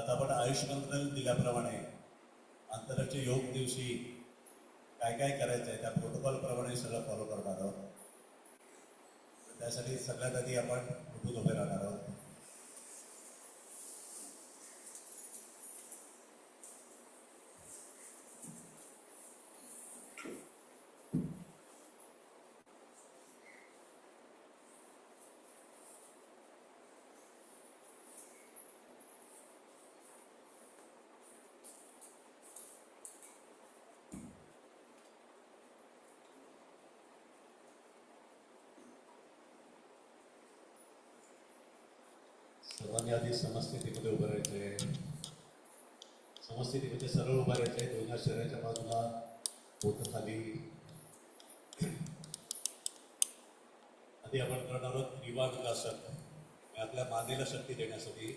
आता आपण आयुष मंत्रालय दिल्याप्रमाणे आंतरराष्ट्रीय योग दिवशी काय काय करायचं आहे त्या प्रोटोकॉलप्रमाणे सगळं फॉलो करणार आहोत. त्यासाठी सगळ्यात आधी आपण उठून उभे राहणार आहोत. सर्वांनी आधी समस्थितीमध्ये उभं राहायचे. समस्थितीमध्ये सरळ उभं राहायचे. दोन्ही शरीराच्या बाजूला बोटं खाली. आधी आपण करणार आहोत त्रिवांगासन. आपल्या मानेला शक्ती देण्यासाठी.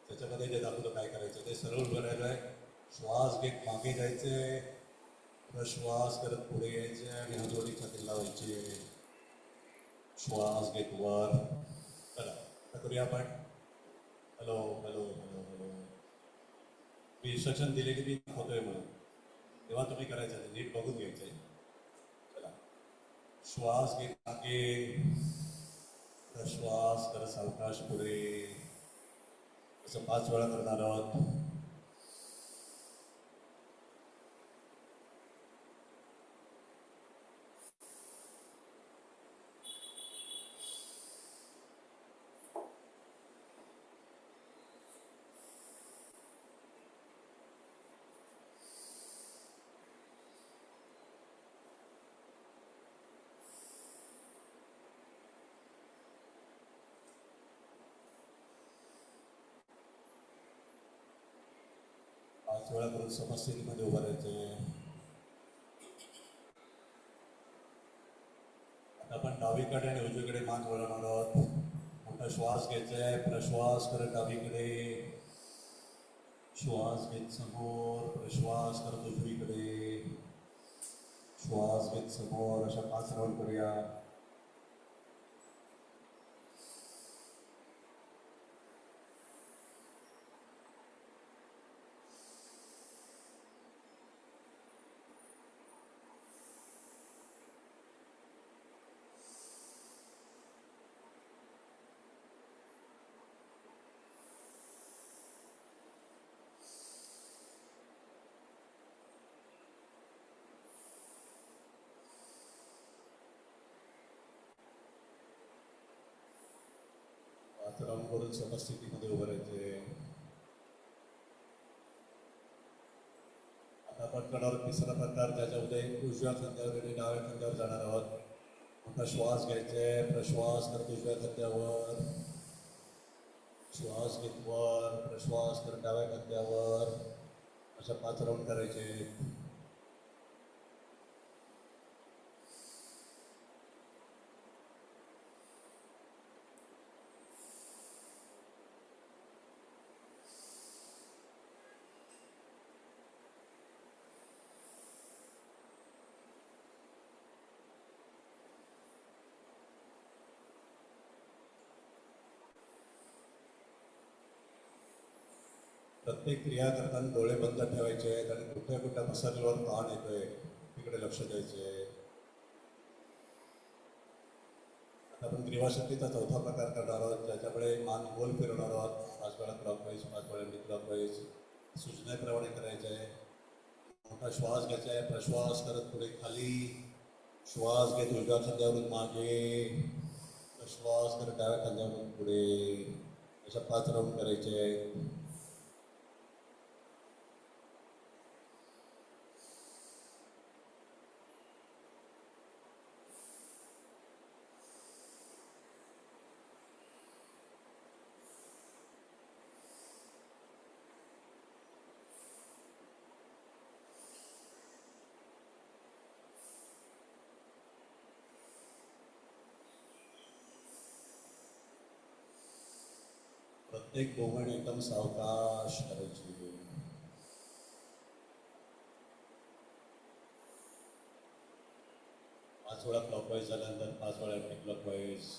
त्याच्यामध्ये जे दाखवलं काय करायचं ते सरळ उभं राहायचं आहे. श्वास घेत मागे जायचे. प्रश्वास करत पुढे यायचे आणि हातोडी छातीला लावायचे. श्वास घेत वर. चला आता करूया आपण. Hello hello hello hello. मी इन्स्ट्रक्शन दिले की मी होतोय म्हणून तेव्हा तुम्ही करायचं नीट बघून घ्यायचं आहे. चला श्वास घेत मागे. प्रश्वास करत सावकाश पुढे. असं 5 वेळा करणार आहोत. वेळा करून समस्थितीमध्ये उभं राहायचं. आता आपण डावीकडे आणि उजवीकडे मान वळवणार आहोत. मोठा श्वास घ्यायचा आहे. प्रश्वास करत डावीकडे. श्वास घेत समोर. प्रश्वास करत उजवीकडे. श्वास घेत समोर. अशा 5 राऊंड करूया. राऊंड करून समस्थितीमध्ये उभं राहायचे. आता आपण करणार तिसरा प्रकार ज्याच्यामध्ये उजव्या खांद्यावर आणि डाव्या खांद्यावर जाणार आहोत. मोठा श्वास घ्यायचे. प्रश्वास करत उजव्या खांद्यावर. श्वास घेत वर. प्रश्वास करत डाव्या खांद्यावर. अशा 5 राऊंड करायचे. प्रत्येक क्रिया करताना डोळे बंद ठेवायचे आहेत आणि कुठल्या कुठल्या मसाल्यावर ताण येतोय तिकडे लक्ष द्यायचे. आता आपण ग्रीवाशक्तीचा चौथा प्रकार करणार आहोत ज्याच्याकडे मान गोल फिरवणार आहोत. 5 वेळा क्लॉकवाईज 5 वेळा क्लॉकवाईज सूचनेप्रमाणे करायचे आहे. मोठा श्वास घ्यायचा आहे. प्रश्वास करत पुढे खाली. श्वास घेत उजव्या खांद्यावरून मागे. प्रश्वास करत डाव्या खांद्यावरून पुढे. अशा 5 राऊंड करायचे आहेत. प्रत्येक मोमेंट एकदम सावकाश करायची. 5 वेळा क्लॉकवाईज झाल्यानंतर 5 वेळा अँटी क्लॉकवाईज.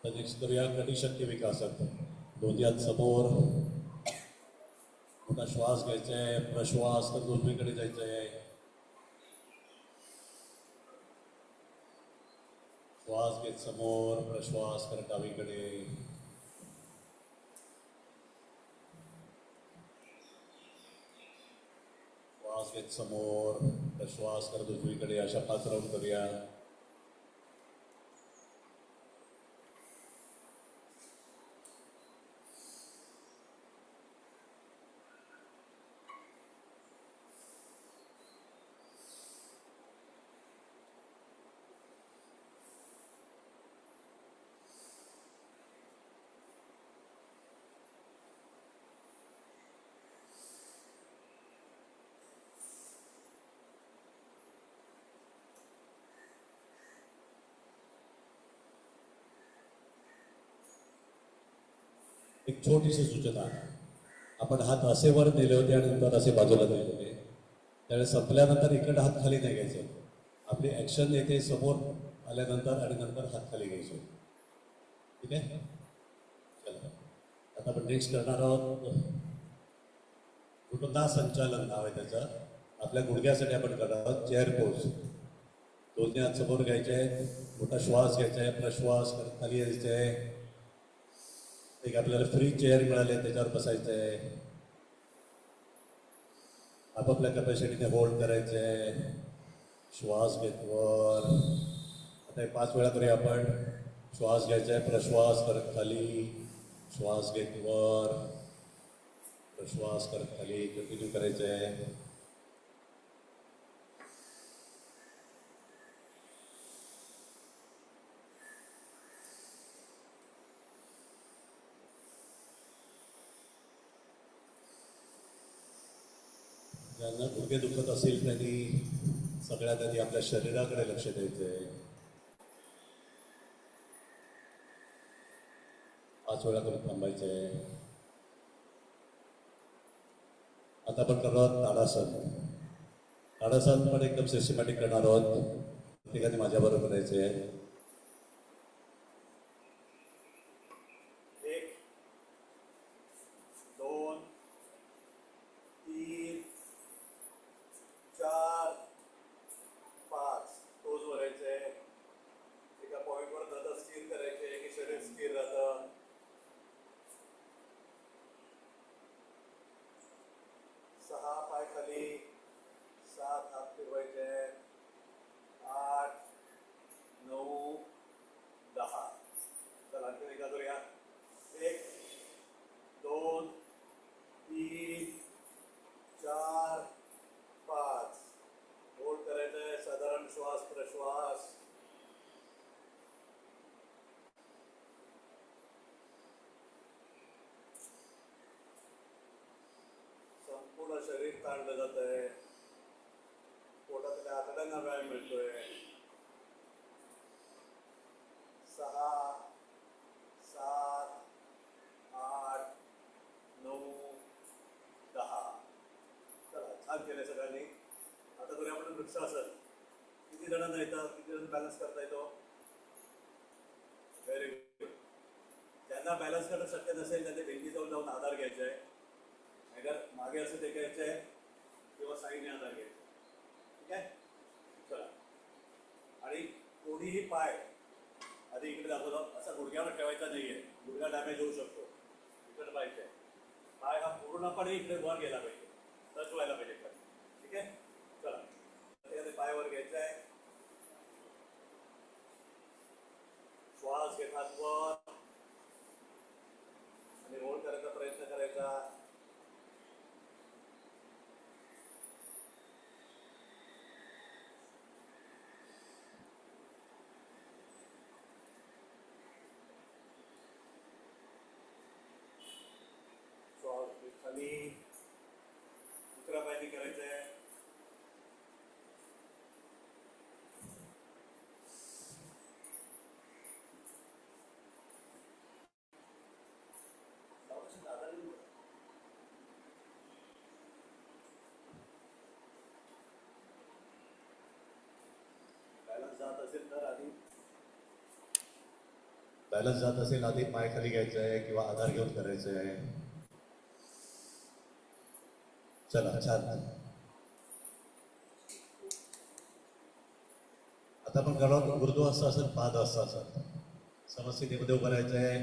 तर नेक्स्ट करूया गतिशक्ती विकासक. दोन्ही हात समोर. मोठा श्वास घ्यायचा आहे, प्रश्वास तर उजवीकडे जायचा आहे. श्वास घेत समोर, प्रश्वास कर डावीकडे. श्वास घेत समोर, प्रश्वास कर उजवीकडे. अशा 5 राऊंड करूया. एक छोटीशी सूचना. आपण हात असे वर नेले होते आणि नंतर असे बाजूला नेले होते. त्यावेळेस संपल्यानंतर इकडे हात खाली नाही घ्यायचे. आपली ॲक्शन येते समोर आल्यानंतर आणि नंतर हात खाली घ्यायचे. ठीक आहे. चला आता आपण नेक्स्ट करणार आहोत. कुटुंबा संचालन नाव आहे त्याचं. आपल्या गुडघ्यासाठी आपण करणार आहोत चेअर पोज. दोन्ही हात समोर घ्यायचे आहेत. मोठा श्वास घ्यायचा आहे, प्रश्वास खाली यायचा आहे. एक आपल्याला फ्री चेअर मिळाले त्याच्यावर बसायचं आहे. आपापल्या कॅपॅसिटीने होल्ड करायचं आहे. श्वास घेत वर. आता हे 5 वेळा करूया आपण. श्वास घ्यायचा आहे, प्रश्वास करत खाली. श्वास घेत वर, प्रश्वास करत खाली. कंटिन्यू करायचं आहे. ज्यांना गुडघे दुखत असेल त्यांनी सगळ्यात आधी आपल्या शरीराकडे लक्ष द्यायचं आहे. 5 वेळा करून थांबायचं आहे. आता आपण करणार आहोत ताडासन. ताडासन पण एकदम सिस्टमॅटिक करणार आहोत. प्रत्येकाने माझ्याबरोबर करायचं आहे. 1 2 3 4 5 तोच भरायचे आहे. एका पॉईंटवर जाता स्थिर करायचे की शरीर स्थिर राहतं. 6 पाय खाली. 7 हात फिरवायचे. 8 9 10. चला आणखी एकदा करूया. 1 2 3 4 5. होल्ड करायचं आहे. साधारण श्वास प्रश्वास. संपूर्ण शरीर ताणलं जात आहे. पोटातल्या आतड्यांना व्यायाम मिळतोय. 6 7 8 9 10. चला छान केलं सगळ्यांनी. आता करूया आपण वृक्षासन. किती जणांना येतं? किती जण बॅलन्स करता येतो? Very good. ज्यांना बॅलन्स करणं शक्य नसेल त्यांनी भिंतीजवळ जाऊन आधार घ्यायचा आहे. नाहीतर मागे असं टेकायचं आहे किंवा साईडने आधार घ्यायचा. ठीक आहे. चला. आणि कोणीही पाय आधी इकडे दाखवतो असा गुडघ्यावर ठेवायचा नाहीये. गुडघा डॅमेज होऊ शकतो. इकडे पाहिजे पाय हा पूर्णपणे इकडे वर गेला पाहिजे. टच व्हायला पाहिजे. ठीक आहे. चला त्यामध्ये पायावर घ्यायचा आहे. श्वास घेतात वर आणि रोल करायचा प्रयत्न करायचा. श्वास खाली. दुसऱ्या पायाने बॅलन्स जात असेल आधी पाय खाली घ्यायचं आहे किंवा आधार घेऊन करायचं आहे. चला छान. आता आपण करणार ऊर्ध्वहस्त आसन, पादहस्त आसन. समस्थितीमध्ये उभं राहायचं आहे.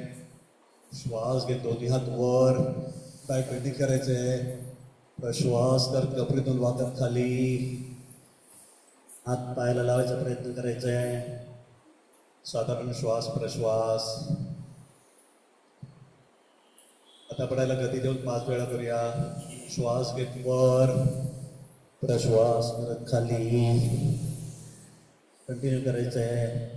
श्वास घेत दोन्ही हात वर, बॅक बेंडिंग करायचं आहे. प्रश्वास करत कपडीतून वाकत खाली, हात पायाला लावायचा प्रयत्न करायचा आहे. साधारण श्वास प्रश्वास. आता पडायला गती देऊन 5 वेळा करूया. श्वास घेत वर, प्रश्वास करत खाली, कंटिन्यू करायचं आहे.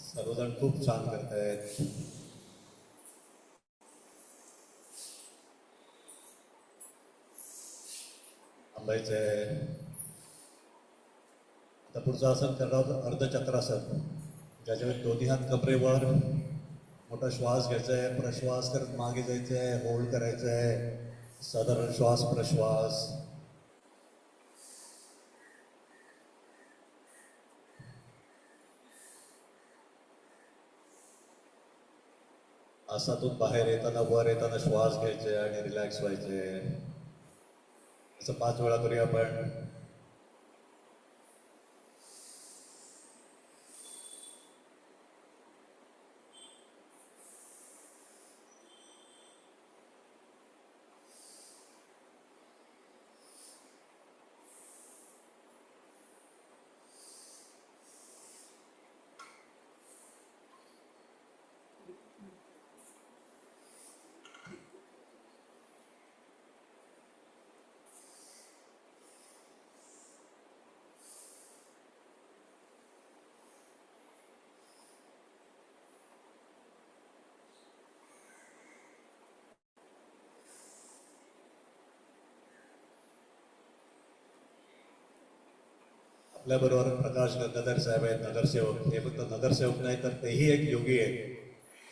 सर्वजण खूप छान करतायत. थांबायचंय. आता पुढचं आसन करणार अर्धचक्रासन, ज्याच्यामध्ये दोन्ही हात कमरेवर, मोठा श्वास घ्यायचा आहे. प्रश्वास करत मागे जायचं आहे, होल्ड करायचं आहे. साधारण श्वास प्रश्वास. आसातून बाहेर येताना, वर येताना श्वास घ्यायचे आणि रिलॅक्स व्हायचे. असं 5 वेळा करूया आपण. आपल्याबरोबर प्रकाश गंगाधर साहेब आहेत, नगरसेवक. हे फक्त नगरसेवक नाही तर तेही एक योगी आहेत.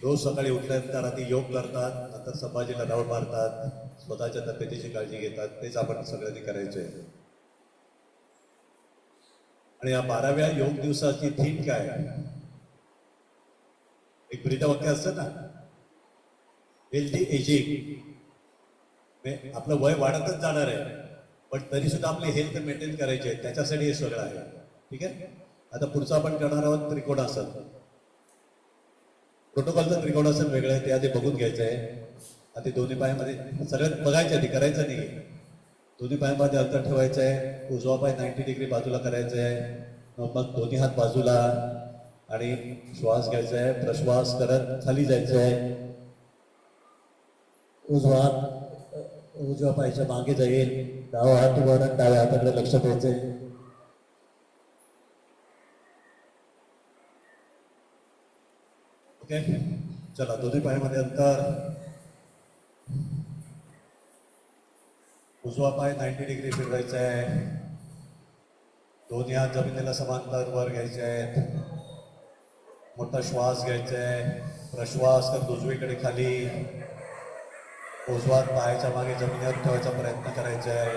रोज सकाळी उठल्यानंतर आधी योग करतात, नंतर संभाजीला धावड मारतात, स्वतःच्या तब्येतीची काळजी घेतात. तेच आपण सगळ्यांनी करायचे. आणि या 12व्या योग दिवसाची थीम काय? एक ब्रीदवाक्य असतं ना, हेल्दी एजिंग. आपलं वय वाढतच जाणार आहे, पण तरी सुद्धा आपली हेल्थ मेंटेन करायची आहे. त्याच्यासाठी हे सगळं आहे. ठीक आहे. आता पुढचं आपण करणार आहोत त्रिकोणासन. प्रोटोकॉलचं त्रिकोणासन वेगळं आहे, ते आधी बघून घ्यायचं आहे. आधी दोन्ही पायामध्ये सगळ्यात बघायचं आहे, करायचं नाही. दोन्ही पायामध्ये अंतर ठेवायचं आहे. उजवा पाय 90 डिग्री बाजूला करायचं आहे. मग दोन्ही हात बाजूला आणि श्वास घ्यायचा आहे. प्रश्वास करत खाली जायचं आहे. उजव्या पायाच्या मागे जाईल. डावा हात वर, डाव्या हाताकडे लक्ष द्यायचंय. ओके. चला, दोन्ही पायामध्ये अंतर. उजवा पाय 90 डिग्री फिरवायचा आहे. दोन्ही हात जमिनीला समांतर वर घ्यायचे आहेत. मोठा श्वास घ्यायचा आहे. प्रश्वास करत उजवीकडे खाली. उजवा पायाच्या मागे जमिनीवर ठेवायचा प्रयत्न करायचा आहे.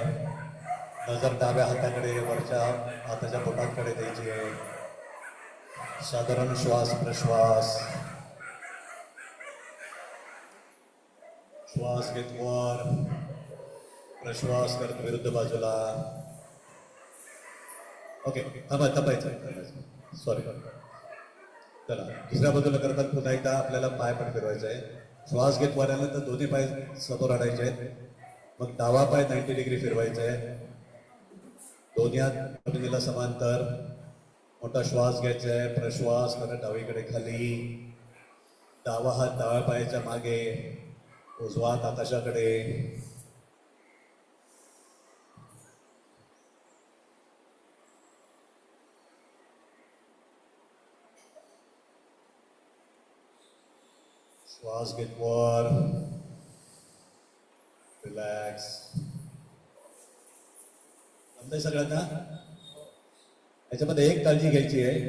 नजर डाव्या हाताकडे, वरच्या हाताच्या बोटांकडे द्यायची आहे. साधारण श्वास प्रश्वास. श्वास घेत वर, प्रश्वास करत विरुद्ध बाजूला. ओके, थांबायचं. सॉरी. चला, दुसऱ्या बाजूला करतात. पुन्हा एकदा आपल्याला पाय पण फिरवायचा आहे. श्वास घेत वर आल्यानंतर दोन्ही पाय समोर आणायचे आहेत. मग डावा पाय 90 डिग्री फिरवायचा आहे. दोन्ही हात जमिनीला समांतर. मोठा श्वास घ्यायचा आहे. प्रश्वास करत डावीकडे खाली. डावा हात डाव्या पायाच्या मागे, उजवा हात आकाशाकडे. श्वास घेत वर, रिलॅक्स. जमतंय सगळ्यांना? याच्यामध्ये एक काळजी घ्यायची आहे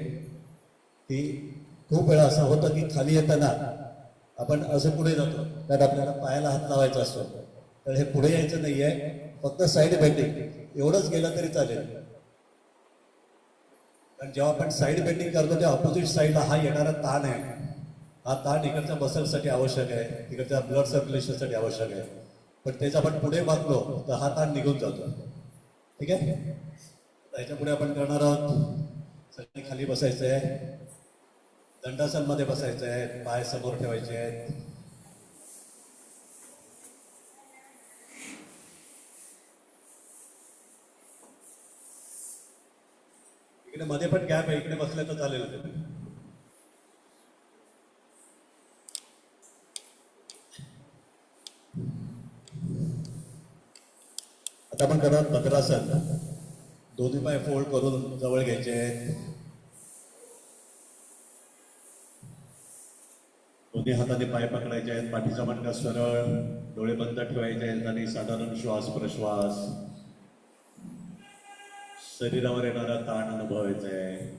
की खूप वेळा असं होतं की खाली येताना आपण असं पुढे जातो कारण आपल्याला पायाला हात लावायचा असतो. तर हे पुढे यायचं नाहीये, फक्त साईड बेंडिंग एवढंच गेलं तरी चालेल. कारण जेव्हा आपण साईड बेंडिंग करतो तेव्हा ऑपोजिट साईडला हा येणारा ताण आहे, हा ताण इकडच्या मसलसाठी आवश्यक आहे, इकडच्या ब्लड सर्क्युलेशनसाठी आवश्यक आहे. पण तेच आपण पुढे वागलो तर हा ताण निघून जातो. ठीक आहे? ह्याच्या पुढे आपण करणार आहोत. सगळ्यांनी खाली बसायचं आहे, दंडासन मध्ये बसायचं आहे, पाय समोर ठेवायचे आहेत. इकडे मध्ये पण गॅप आहे, इकडे बसलं तर चालेल. आता आपण करणार भद्रासन. दोन्ही पाय फोल्ड करून जवळ घ्यायचे आहेत. दोन्ही हाताने पाय पकडायचे आहेत, पाठीचा मणका सरळ, डोळे बंद ठेवायचे आहेत आणि साधारण श्वास प्रश्वास, शरीरावर येणारा ताण अनुभवायचा आहे.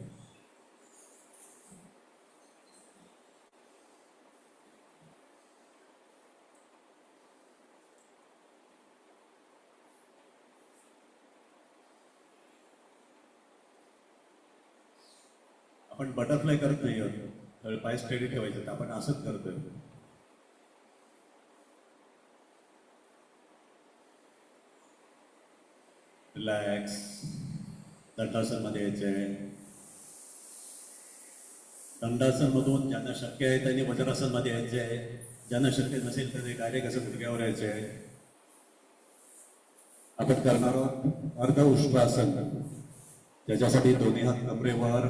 आपण बटरफ्लाय करत नाही आहोत, पाय स्टेडी ठेवायचे, आपण असंच करतोय. रिलॅक्स. दंडासन मध्ये यायचंय. दंडासन मधून ज्यांना शक्य आहे त्यांनी वज्रासन मध्ये यायचे आहे, ज्यांना शक्य नसेल तर डायरेक्ट असं गुडघ्यावर यायचे आहे. आपण करणार आहोत अर्ध उष्ट्रासन. त्याच्यासाठी दोन्ही हात कमरेवर,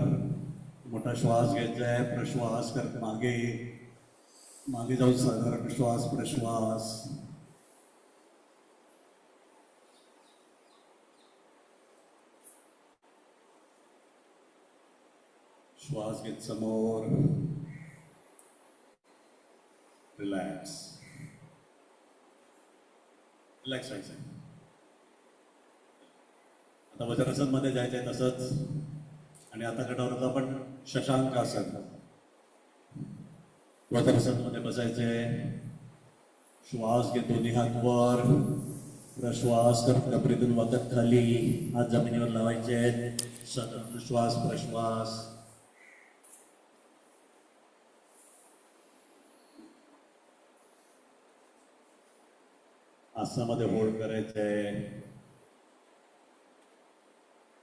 मोठा श्वास घ्यायचा आहे, प्रश्वास करत मागे मागे जाऊन साधारण श्वास प्रश्वास. श्वास घेत समोर. रिलॅक्स. रिलॅक्स व्हायचं. आता वज्रासन मध्ये जायचं आहे तसंच. आणि आता करणार आहोत आपण शशांक आसन. वज्रासन मध्ये बसायचंय. श्वास घेत दोन्ही हात वर, प्रश्वास करत कबरीतून वाकत खाली, हात जमिनीवर लावायचे आहेत. साधारण श्वास प्रश्वास. आसनामध्ये होल्ड करायचंय.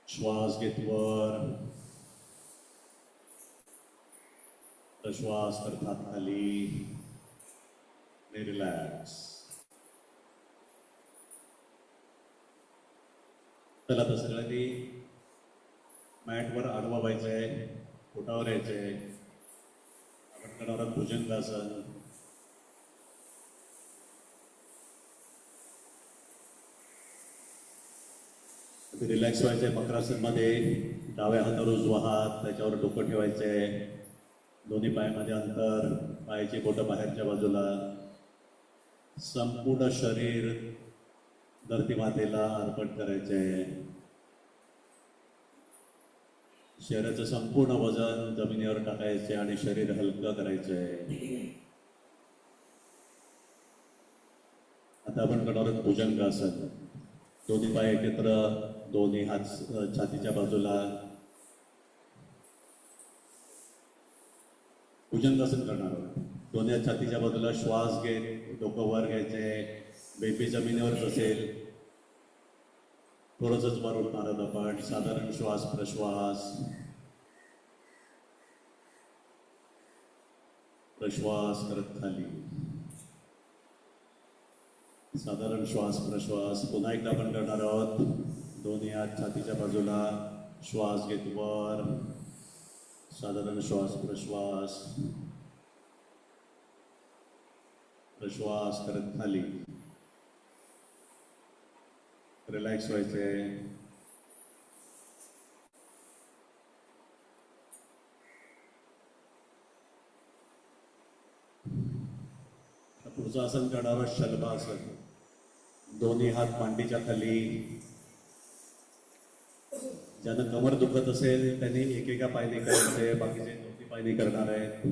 श्वास घेत वर, श्वास करत हात खाली. रिलॅक्स. चला तर सगळ्यांनी मॅटवर आडवा व्हायचंय, पोटावर यायचंय. आपण करणार आहोत भुजंगासन. रिलॅक्स व्हायचंय मकरासन मध्ये. डाव्या हातावर उजवा हात, त्याच्यावर डोकं ठेवायचंय. दोन्ही पायामध्ये अंतर, पायाची बोटं बाहेरच्या बाजूला. संपूर्ण शरीर धरती मातेला अर्पण करायचंय. शरीराचं संपूर्ण वजन जमिनीवर टाकायचे आणि शरीर हलकं करायचंय. आता आपण करणार आहोत भुजंगासन. दोन्ही पाय एकत्र, दोन्ही हात छातीच्या बाजूला. भुजंगासन करणार आहोत. दोन्ही हात छातीच्या बाजूला. श्वास घेत डोकं वर घ्यायचे, बेबी जमिनीवरच असेल. थोडंसंच वर उठणार आहोत आपण. साधारण श्वास प्रश्वास. प्रश्वास करत खाली. साधारण श्वास प्रश्वास. पुन्हा एकदा आपण करणार आहोत. दोन्ही हात छातीच्या बाजूला. श्वास घेत वर, साधारण श्वास प्रश्वास. प्रश्वास करत खाली. रिलॅक्स व्हायचंय. पुढचं आसन करणार आहोत शलभासन. दोन्ही हात मांडीच्या खाली. ज्यांना कमर दुखत असेल त्यांनी एकेका पायने करायचे, बाकीचे दोन्ही पायने करणार आहेत.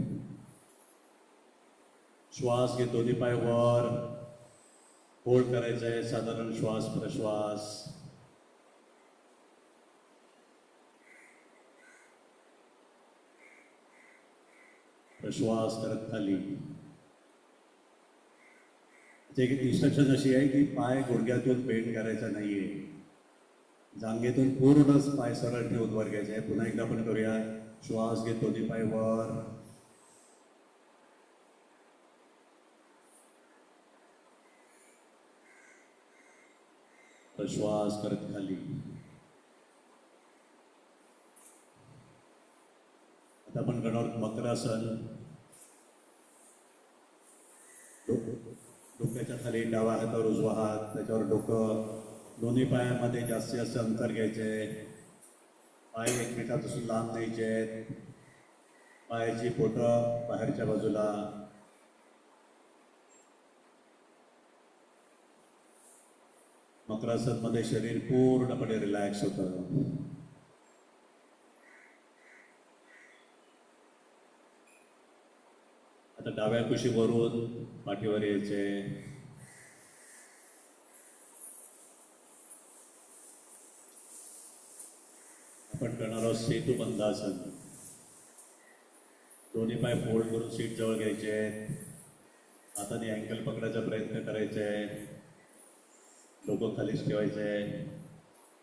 श्वास घेत दोन्ही पाय वर होल्ड करायचं आहे, साधारण श्वास प्रश्वास. प्रश्वास करत खाली. एक इन्स्ट्रक्शन अशी आहे की पाय गुडघ्यातून बेंड करायचा नाहीये, जांघेतून पूर्णच पाय सरळ ठेवून वर घ्यायचे आहे. पुन्हा एकदा आपण करूया. श्वास घेत दोन्ही पाय वर, प्रश्वास करत खाली. आता आपण करणार आहोत मकरासन. डोक्याच्या खाली डावा हातावर उजवा हात, त्याच्यावर डोकं. दोन्ही पायामध्ये जास्तीत जास्त अंतर घ्यायचे. पाय एकमेकापासून लांब न्यायचे आहेत. पायाची बोटं बाहेरच्या बाजूला. मकरासनमध्ये शरीर पूर्णपणे रिलॅक्स होतं. आता डाव्या कुशीवरून पाठीवर यायचे. आपण करणार आहोत सेतू बंधासन. दोन्ही पाय फोल्ड करून सीट जवळ घ्यायचे. हाताने अँकल पकडायचा प्रयत्न करायचे. डोकं खालीच ठेवायचे.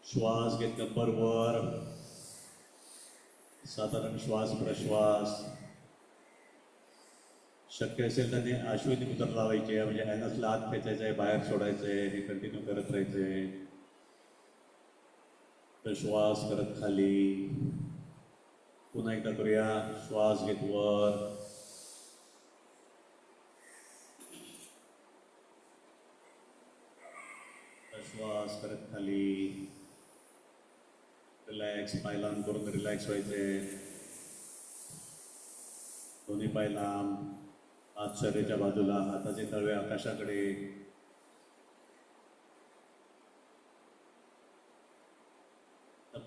श्वास घेत कंबर वर, साधारण श्वास प्रश्वास. शक्य असेल त्याने अश्विनी मुद्रा लावायची, म्हणजे ॲनसला आत खेचायचं आहे, बाहेर सोडायचं आहे. हे कंटिन्यू करत राहायचे. तर श्वास करत खाली. पुन्हा एकदा करूया. श्वास घेत वर, श्वास करत खाली. रिलॅक्स, पाय लांब करून रिलॅक्स व्हायचे. दोन्ही पाय लांब, हात शरीराच्या बाजूला, हाताचे तळवे आकाशाकडे.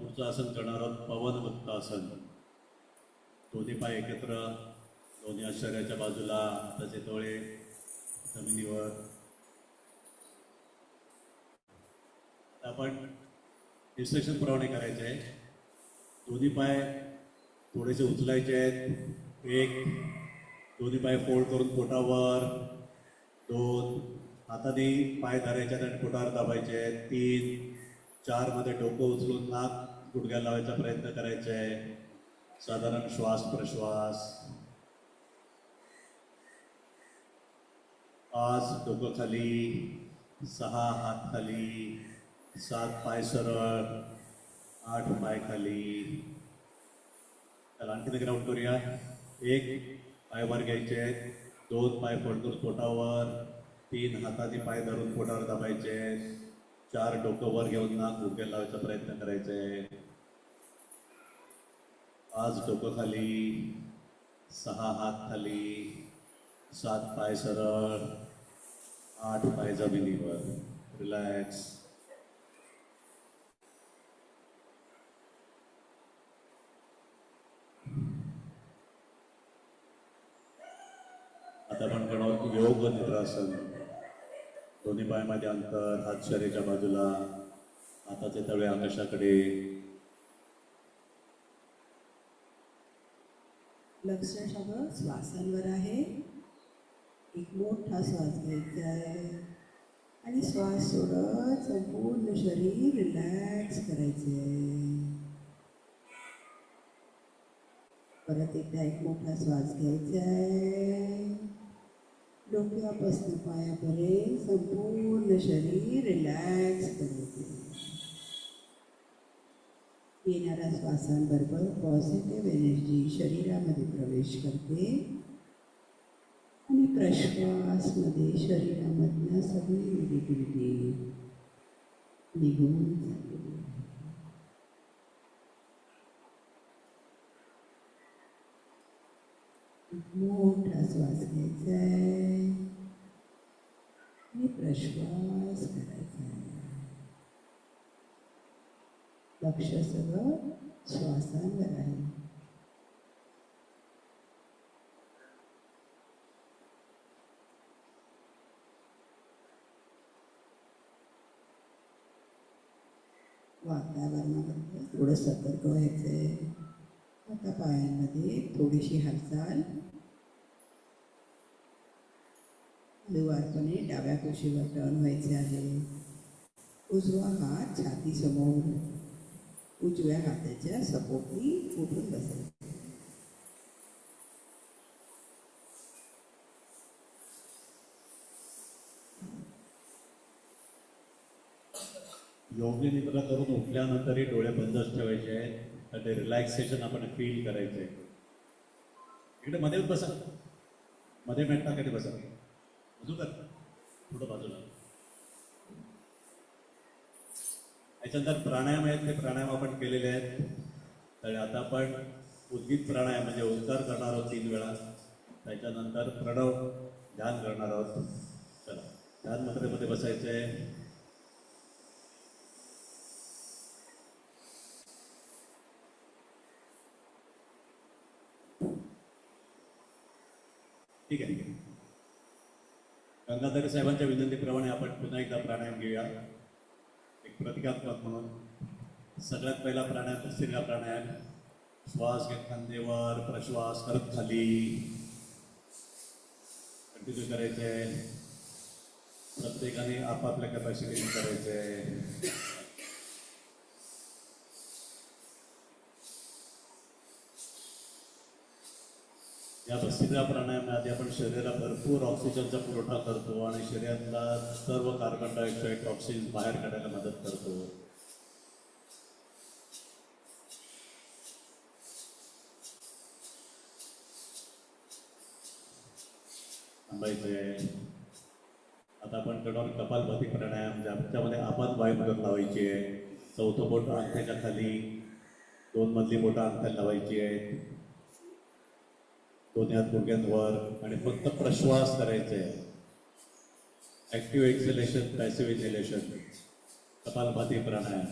पुढचं आसन करणार आहोत पवन मुक्तासन. दोन्ही पाय एकत्र, दोन्ही हात शरीराच्या बाजूला, हाताचे तळवे जमिनीवर. आपण इन्स्ट्रक्शन प्रमाणे करायचे आहे. दोन्ही पाय थोडेसे उचलायचे आहेत. एक, दोन्ही पाय फोल्ड करून पोटावर. दोन, हाताने पाय धरायचे आणि पोटावर दाबायचे. तीन, चार मध्ये डोकं उचलून नाक गुडघ्याला लावायचा प्रयत्न करायचा आहे. साधारण श्वास प्रश्वास. 5 डोकं खाली, 6 हात खाली, 7 पाय सरळ, 8 पाय खाली. त्याला आणखीन ग्राउंड करूया. 1 पाय वर घ्यायचे आहेत. 2 पाय फोल्ड करून पोटावर. 3 हाताने पाय धरून पोटावर दाबायचे. 4 डोकं वर घेऊन नाक गुडघ्याला लावायचा प्रयत्न करायचा आहे. 5 डोकं खाली, 6 हात खाली, 7 पाय सरळ, 8 पाय जमिनीवर. रिलॅक्स. आता आपण करणार योग निद्रासन. दोन्ही पायामध्ये अंतर, हात शरीराच्या बाजूला, हाताचे तळवे आकाशाकडे. लक्ष सगळं श्वासांवर आहे. एक मोठा श्वास घ्यायचा आहे आणि श्वास सोडत संपूर्ण शरीर रिलॅक्स करायचे आहे. परत एकदा एक मोठा श्वास घ्यायचा आहे. डोक्यापासून पायापर्यंत संपूर्ण शरीर रिलॅक्स करायचे. येणाऱ्या श्वासांबरोबर पॉझिटिव्ह एनर्जी शरीरामध्ये प्रवेश करते आणि प्रश्वासमध्ये शरीरामधनं सगळी निगेटिव्हिटी निघून जाते. मोठा श्वास घ्यायचा आहे आणि प्रश्वास करायचा आहे. लक्ष सगळं श्वासांवर आहे. वातावरणाबद्दल थोडं सतर्क व्हायचंय. आता पायांमध्ये थोडीशी हालचाल. हळूवारपणे डाव्या कुशीवर टर्न व्हायचे आहे. उजवा हात छातीसमोर, उजव्या हाताच्या सपोर्टनी उठून बसायचे. योग्य निद्रा करून उठल्यानंतरही डोळे बंदच ठेवायचे आहेत. तर ते रिलॅक्सेशन आपण फील करायचंय. इकडे मध्ये बसा, मध्ये मॅट टाकायला बसा. बाजूला थोडं बाजूला. याच्यानंतर प्राणायाम आहेत, ते प्राणायाम आपण केलेले आहेत. तर आता आपण उद्गीत प्राणायाम म्हणजे उद्गार करणार आहोत 3 वेळा. त्याच्यानंतर प्रणव ध्यान करणार आहोत. चला ध्यान मुद्रेमध्ये बसायचं आहे. ठीक आहे. गंगाधर साहेबांच्या विनंतीप्रमाणे आपण पुन्हा एकदा प्राणायाम घेऊया, एक प्रतिकात्मक म्हणून. सगळ्यात पहिला प्राणायाम भस्त्रिका प्राणायाम. श्वास घेत खांदेवर, प्रश्वास करत खाली. कंटिन्यू करायचे. प्रत्येकाने आपापल्या कॅपॅसिटीने करायचे. या भस्त्रिका प्राणायामामध्ये आपण शरीराला भरपूर ऑक्सिजनचा पुरवठा करतो आणि शरीरातला सर्व कार्बन डायऑक्साईड टॉक्सिन्स बाहेर काढायला मदत करतो. थांबायचंय. आता आपण करणार कपालभाती प्राणायाम, ज्याच्यामध्ये आपण वायुमोदक लावायची आहे. चौथं बोट अंगठ्याच्या खाली, 2 मधली बोटं अंगठ्याला लावायची आहेत. 2 हात गुडघ्यांवर आणि फक्त प्रश्वास करायचे आहे. Active exhalation, passive inhalation. Kapalbhati pranayama.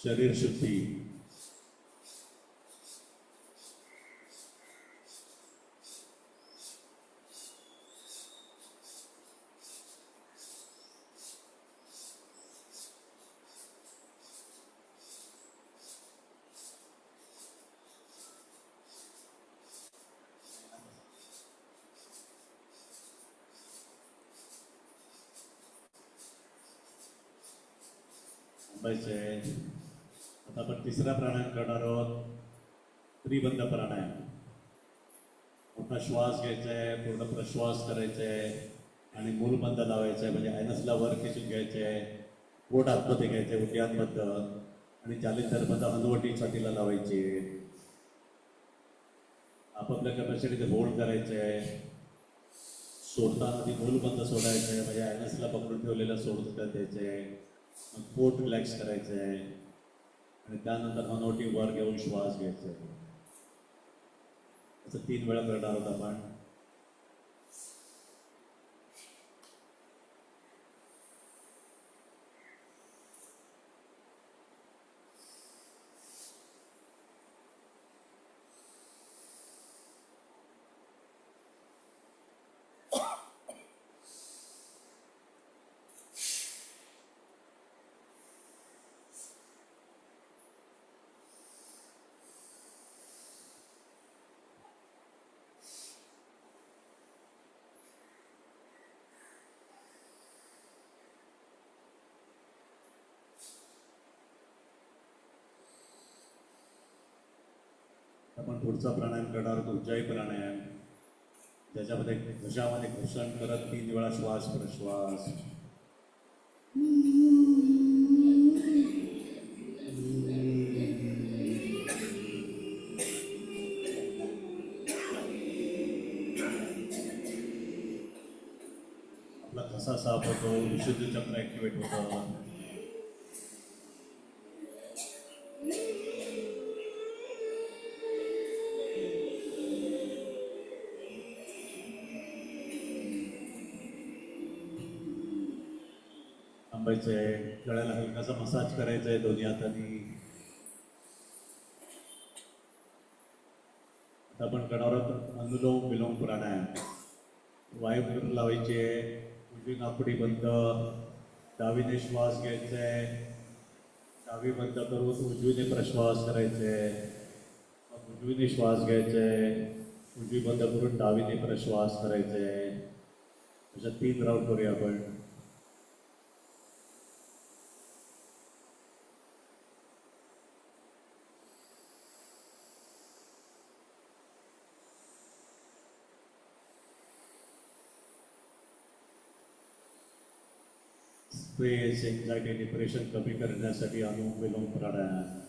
शरीर शुद्धी. थांबायचंय. आता आपण तिसरा प्राणायाम करणार आहोत, त्रिबंध प्राणायाम. मोठा श्वास घ्यायचा आहे, पूर्ण प्रश्वास करायचा आहे आणि मूलबंध लावायचा आहे. म्हणजे ॲनसला वर खेचून घ्यायचे आहे, पोट आतमध्ये घ्यायचे आहे, उटी आतमध्ये, आणि जालिंदरबंध हनुवटी छातीला लावायची आहे. आपापल्या कॅपॅसिटीने होल्ड करायचे आहे. सोडताना ती मूलबंध सोडायचं आहे, म्हणजे ॲनसला पकडून ठेवलेलं सोडून द्यायचं आहे. मग पोट रिलॅक्स करायचं आहे आणि त्यानंतर हनुवटी वर घेऊन श्वास घ्यायचा आहे. असं 3 वेळा करणार आहोत आपण. आपण पुढचा प्राणायाम करणार आहोत, उज्जाई प्राणायाम, ज्याच्यामध्ये घशामध्ये घर्षण करत 3 वेळा श्वास प्रश्वास. आपला घसा साफ होतो, विशुद्ध चक्र ॲक्टिवेट होतं. थांबायचं आहे. गळ्याला हलकासा मसाज करायचा आहे दोन्ही हातांनी. आता आपण करणार आहोत अनुलोम विलोम प्राणायाम. वायू लावायची आहे. उजवी नाकपुडी बंद, डावीने श्वास घ्यायचा आहे. डावी बंद करून उजवीने प्रश्वास करायचे आहे. मग उजवीने श्वास घ्यायचा आहे. उजवी बंद करून डावीने प्रश्वास करायचे आहे. अशा 3 राऊंड करूया आपण. स्ट्रेस, एन्झायटी, डिप्रेशन कमी करण्यासाठी अनुलोम विलोम प्राणायाम.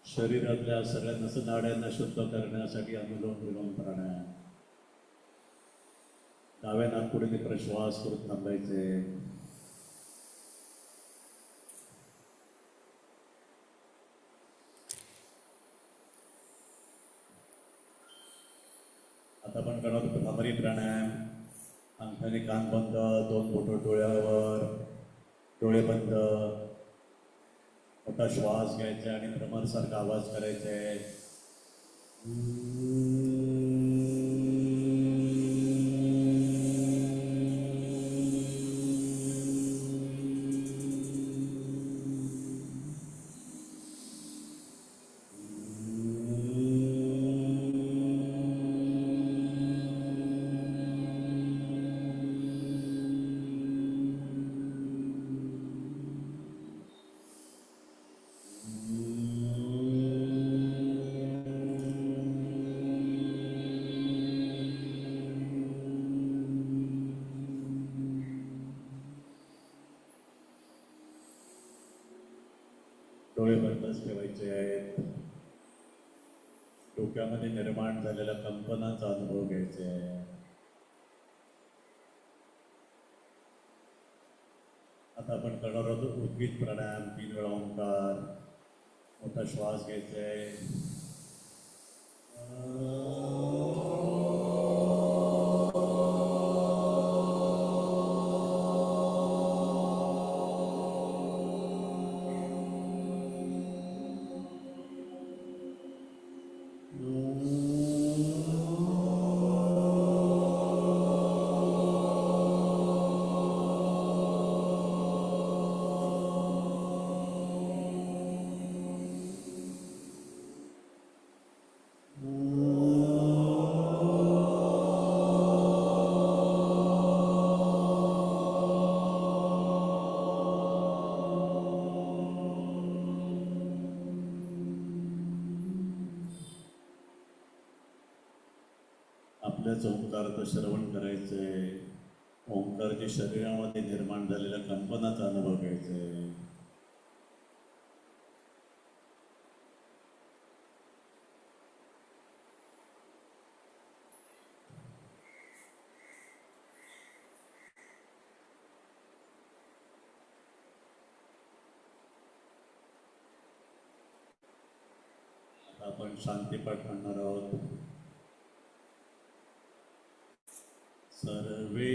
शरीरातल्या सगळ्या नसनाड्यांना शुद्ध करण्यासाठी अनुलोम विलोम प्राणायाम. डाव्या नाकपुडीने प्रश्वास करून थांबायचे. आता आपण करणार भ्रामरी प्राणायाम. अंगठ्याने कान बंद, 2 बोटं डोळ्यावर, डोळे बंद. मोठा श्वास घ्यायचा आणि भ्रमरसारखा आवाज करायचा आहे. डोळे बंदच ठेवायचे आहेत. डोक्यामध्ये निर्माण झालेल्या कंपनाचा अनुभव घ्यायचा आहे. आता आपण करणार आहोत उद्गीत प्राणायाम. 3 वेळा ओंकार. मोठा श्वास घ्यायचा आहे. आपल्याच ओंकाराचं श्रवण करायचंय. ओंकारच्या शरीरामध्ये निर्माण झालेल्या कंपनाचा अनुभव घ्यायचा आहे. आता आपण शांतीपाठ म्हणणार आहोत. सर्वे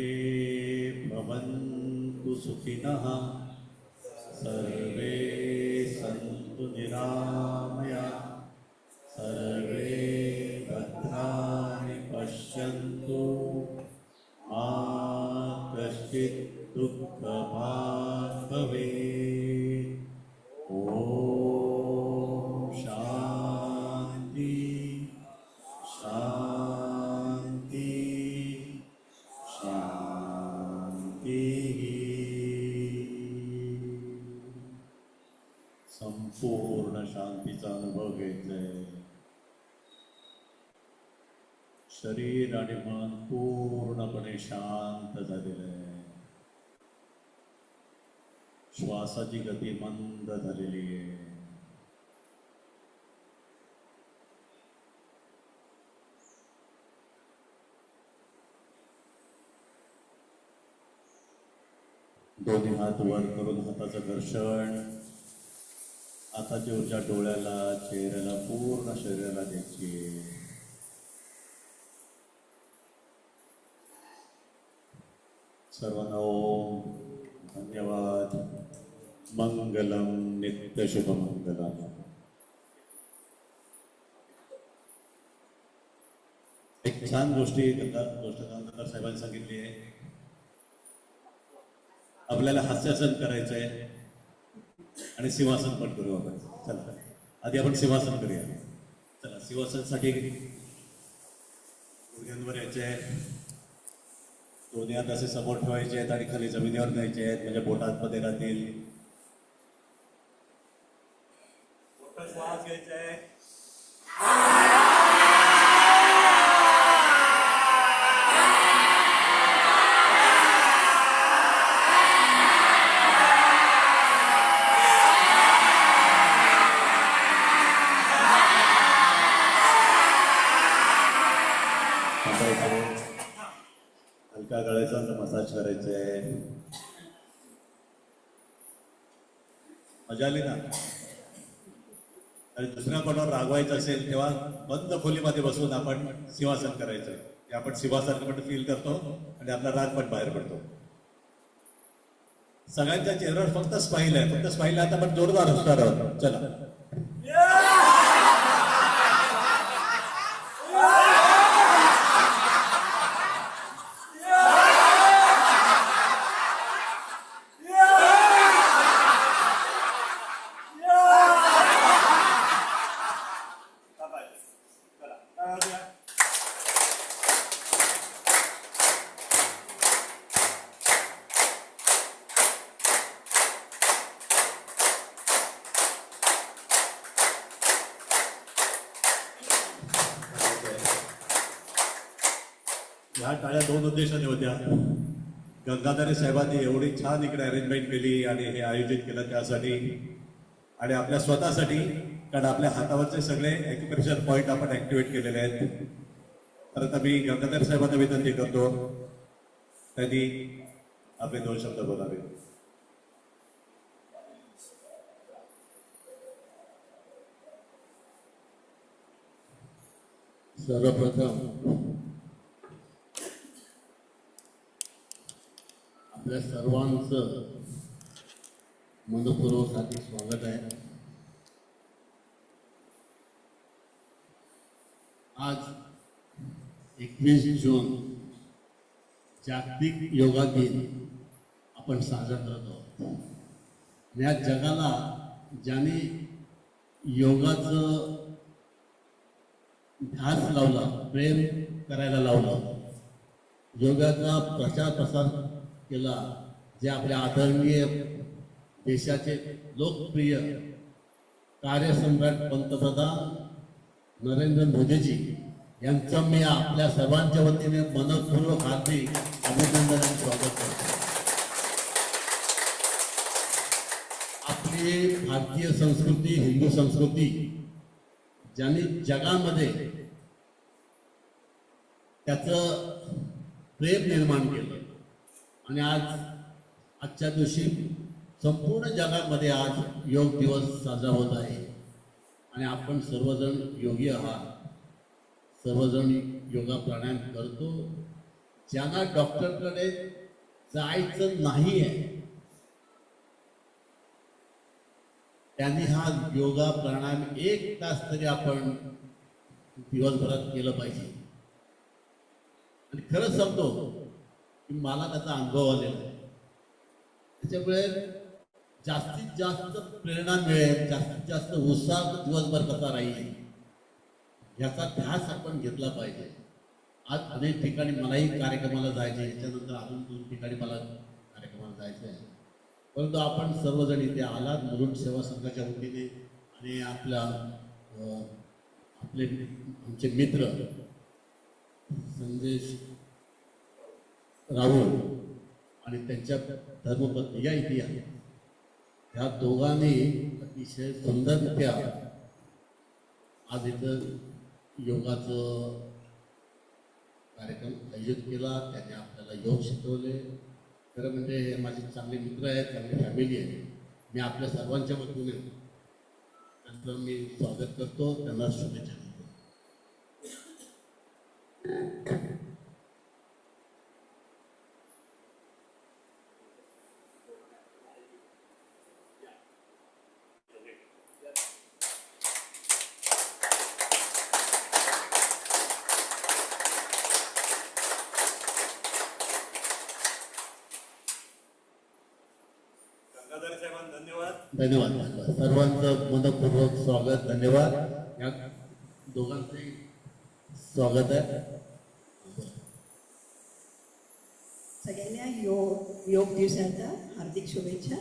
भवन्तु सुखिनः, सर्वे सन्तु निरामया, सर्वे भद्राणि पश्यन्तु, मा कश्चित् दुःखभाग् भवेत्. ॐ शान्ति शान्ति शान्तिः. संपूर्ण शांतीचा अनुभव घ्यायचा आहे. शरीर आणि मन पूर्णपणे शांत झालेलं आहे. श्वासाची गती मंद झालेली आहे. दोन्ही हात वर करून हाताचं घर्षण, हाताची ऊर्जा डोळ्याला, चेहऱ्याला, पूर्ण शरीराला द्यायची. सर्वांना ओम. धन्यवाद. मंगलम नित्य शुभमंगलम. एक छान गोष्ट गंगाधर साहेबांनी सांगितली आहे. आपल्याला हास्यासन करायचं आहे आणि सिंहासन पण करू आपण. चला आधी आपण सिंहासन करूया. चला सिंहासनासाठी गुडघ्यांवर यायचे आहे, दोन्ही हात असे समोर ठेवायचे आहेत आणि खाली जमिनीवर न्यायचे आहेत, म्हणजे बोट आतमध्ये राहतील. मोठा श्वास घ्यायचा आहे. हलका गळ्याचा मसाज करायचा आहे. मजा आली ना? आणि दुसऱ्या कोणावर रागवायचं असेल तेव्हा बंद खोलीमध्ये बसून आपण सिंहासन करायचं. ते आपण सिंहासन पण फील करतो आणि आपला राग पण बाहेर पडतो. सगळ्यांच्या चेहऱ्यावर फक्त स्माईल आहे, फक्त स्माईल आता आपण जोरदार हसणार आहोत. चला ह्या टाळ्या दोन उद्देशाने होत्या. गंगाधर साहेबांनी एवढी छान इकडे अरेंजमेंट केली आणि हे आयोजित केलं त्यासाठी आणि आपल्या स्वतःसाठी, कारण आपल्या हातावरचे सगळे ॲक्युप्रेशर पॉईंट आपण ॲक्टिवेट केलेले आहेत. तर आता मी गंगाधर साहेबांना विनंती करतो त्यांनी आपले 2 शब्द बोलावे. सर्वप्रथम आपल्या सर्वांचं मनपूर्वक हार्दिक स्वागत आहे. आज 21 जून जागतिक योगा दिन आपण साजरा करत आहोत. या जगाला ज्याने योगाचं ध्यास लावला, प्रेम करायला लावलं, योगाचा प्रचार प्रसार केला, जे आपल्या आदरणीय देशाचे लोकप्रिय कार्यसम्राट पंतप्रधान नरेंद्र मोदीजी यांचं मी आपल्या सर्वांच्या वतीने मनपूर्वक हार्दिक अभिनंदन आणि स्वागत करतो. आपली भारतीय संस्कृती, हिंदू संस्कृती ज्यांनी जगामध्ये त्याचं प्रेम निर्माण केलं आणि आजच्या दिवशी संपूर्ण जगामध्ये आज योग दिवस साजरा होत आहे आणि आपण सर्वजण योगी आहात. सर्वजण योगा प्राणायाम करतो. ज्यांना डॉक्टरकडे जायचं नाही आहे त्यांनी हा योगा प्राणायाम 1 तास तरी आपण दिवसभरात केलं पाहिजे. आणि खरंच सांगतो की मला त्याचा अनुभव आलेला आहे. त्याच्यामुळे जास्तीत जास्त प्रेरणा मिळेल, जास्तीत जास्त उत्साह दिवसभर कसा राहील याचा ध्यास आपण घेतला पाहिजे. आज अनेक ठिकाणी मलाही कार्यक्रमाला जायचे, याच्यानंतर अजून 2 ठिकाणी मला कार्यक्रमाला जायचं आहे. परंतु आपण सर्वजण इथे आलात मुलुंड सेवा संघाच्या वतीने आणि आपले आमचे मित्र संदेश राहुल आणि त्यांच्या धर्मपत्नी या इथे आहेत. ह्या दोघांनी अतिशय सुंदररित्या आज इथं योगाचं कार्यक्रम आयोजित केला. त्यांनी आपल्याला योग शिकवले. खरं म्हणजे हे माझे चांगले मित्र आहेत, चांगली फॅमिली आहे. मी आपल्या सर्वांच्या वतीने त्यांचं मी स्वागत करतो, त्यांना शुभेच्छा देतो. धन्यवाद धन्यवाद सर्वांचं मनपूर्वक स्वागत धन्यवाद या दोघांचे स्वागत आहे. सगळ्यांना योग दिवसाच्या हार्दिक शुभेच्छा.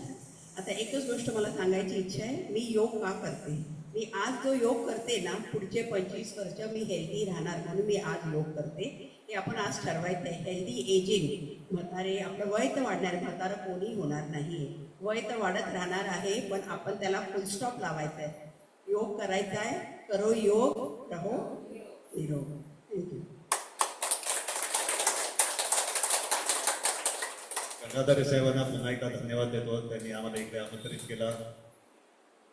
आता एकच गोष्ट मला सांगायची इच्छा आहे, मी योग का करते. मी आज जो योग करते ना, पुढचे 25 वर्ष मी हेल्दी राहणार म्हणून मी आज योग करते. हे आपण आज ठरवायचं आहे. हेल्दी एजिंग, म्हातारे आपलं वय तर वाढणार आहे, म्हातारं कोणी होणार नाही, वय तर वाढत राहणार आहे, पण आपण त्याला फुलस्टॉप लावायचा आहे. योग करायचा आहे. करो योग, रहो निरोग. थँक्यू. गंगाधर साहेबांना पुन्हा एकदा धन्यवाद देतो. त्यांनी आम्हाला इकडे आमंत्रित केलं.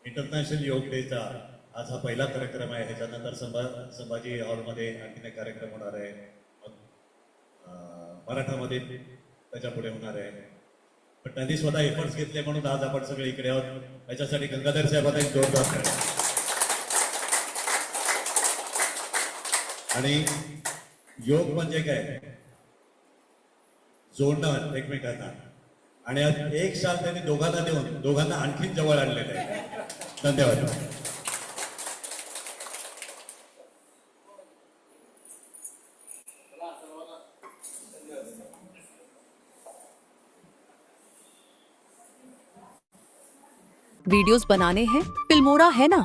इंटरनॅशनल योग डेचा आज हा पहिला कार्यक्रम आहे. ह्याच्यानंतर संभाजी हॉलमध्ये आणखीन एक कार्यक्रम होणार आहे. मराठामध्ये त्याच्या पुढे होणार आहे. पण त्यांनी स्वतः एफर्ट्स घेतले म्हणून आज आपण सगळे इकडे आहोत. याच्यासाठी गंगाधर साहेबांना एक जोरदार टाळ्या. आणि योग म्हणजे काय, जोडणं एकमेकांना. आणि आज एक साल त्यांनी दोघांना देऊन दोघांना आणखीन जवळ आणलेलं आहे. धन्यवाद. वीडियोस बनाने हैं, फिल्मोरा है ना।